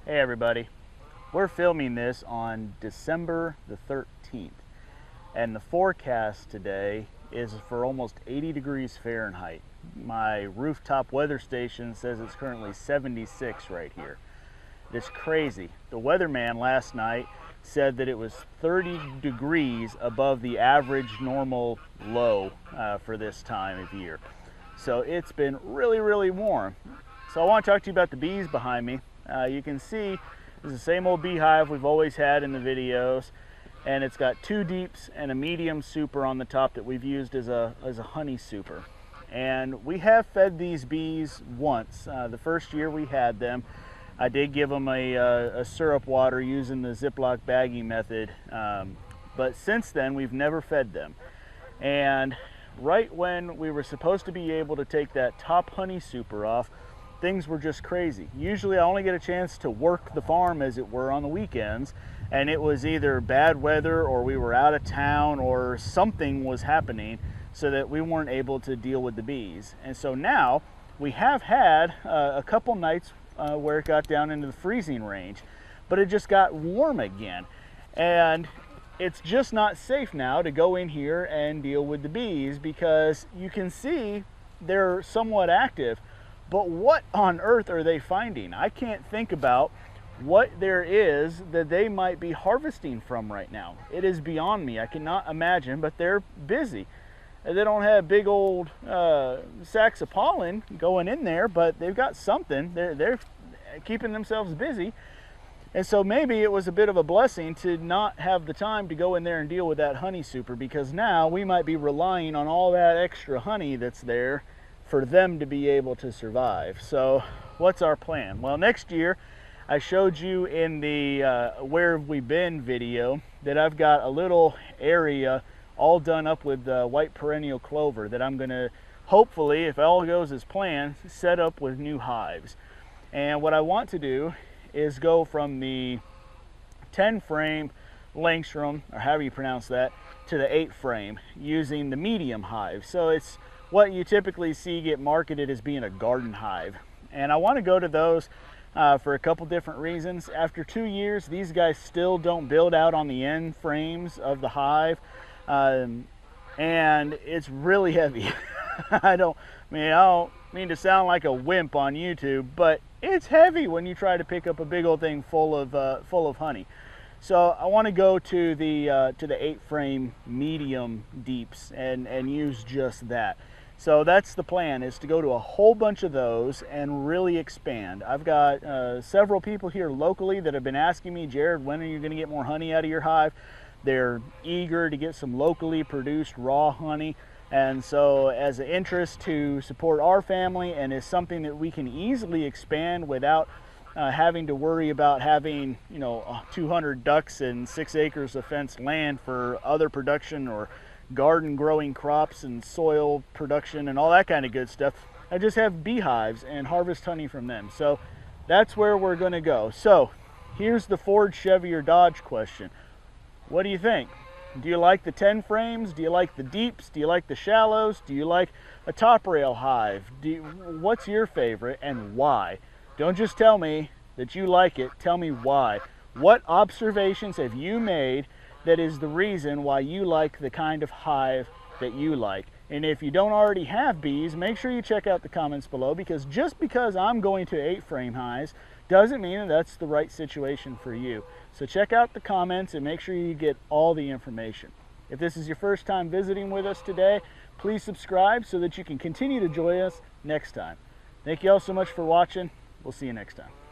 Hey everybody, we're filming this on December the 13th and the forecast today is for almost 80 degrees Fahrenheit. My rooftop weather station says it's currently 76 right here. It's crazy. The weatherman last night said that it was 30 degrees above the average normal low for this time of year. So it's been really warm. So I want to talk to you about the bees behind me. You can see it's the same old beehive we've always had in the videos, and it's got two deeps and a medium super on the top that we've used as a honey super. And we have fed these bees once. The first year we had them, I did give them a syrup water using the Ziploc bagging method, but since then we've never fed them. And right when we were supposed to be able to take that top honey super off, things were just crazy. Usually I only get a chance to work the farm, as it were, on the weekends, and it was either bad weather or we were out of town or something was happening so that we weren't able to deal with the bees. And so now we have had a couple nights where it got down into the freezing range, but it just got warm again. And it's just not safe now to go in here and deal with the bees because you can see they're somewhat active. But what on earth are they finding? I can't think about what there is that they might be harvesting from right now. It is beyond me. I cannot imagine, but they're busy. They don't have big old sacks of pollen going in there, but they've got something. They're keeping themselves busy. And so maybe it was a bit of a blessing to not have the time to go in there and deal with that honey super, because now we might be relying on all that extra honey that's there for them to be able to survive. So what's our plan? Well, next year I showed you in the where have we been video that I've got a little area all done up with white perennial clover that I'm gonna, hopefully, if all goes as planned, set up with new hives. And what I want to do is go from the 10 frame Langstrom, or however you pronounce that, to the 8 frame using the medium hive. So it's what you typically see get marketed as being a garden hive. And I want to go to those for a couple different reasons. After 2 years, these guys still don't build out on the end frames of the hive. And it's really heavy. I don't mean to sound like a wimp on YouTube, but it's heavy when you try to pick up a big old thing full of honey. So I want to go to the 8 frame medium deeps and use just that. So that's the plan, is to go to a whole bunch of those and really expand. I've got several people here locally that have been asking me, Jared, when are you going to get more honey out of your hive? They're eager to get some locally produced raw honey. And so as an interest to support our family, and is something that we can easily expand without having to worry about having 200 ducks and 6 acres of fenced land for other production or garden growing crops and soil production and all that kind of good stuff. I just have beehives and harvest honey from them. So that's where we're going to go. So here's the Ford, Chevy, or Dodge question. What do you think? Do you like the 10 frames? Do you like the deeps? Do you like the shallows? Do you like a top rail hive? What's your favorite and why? Don't just tell me that you like it. Tell me why. What observations have you made that is the reason why you like the kind of hive that you like? And if you don't already have bees, make sure you check out the comments below, because just because I'm going to 8 frame hives doesn't mean that that's the right situation for you. So check out the comments and make sure you get all the information. If this is your first time visiting with us today, please subscribe so that you can continue to join us next time. Thank you all so much for watching. We'll see you next time.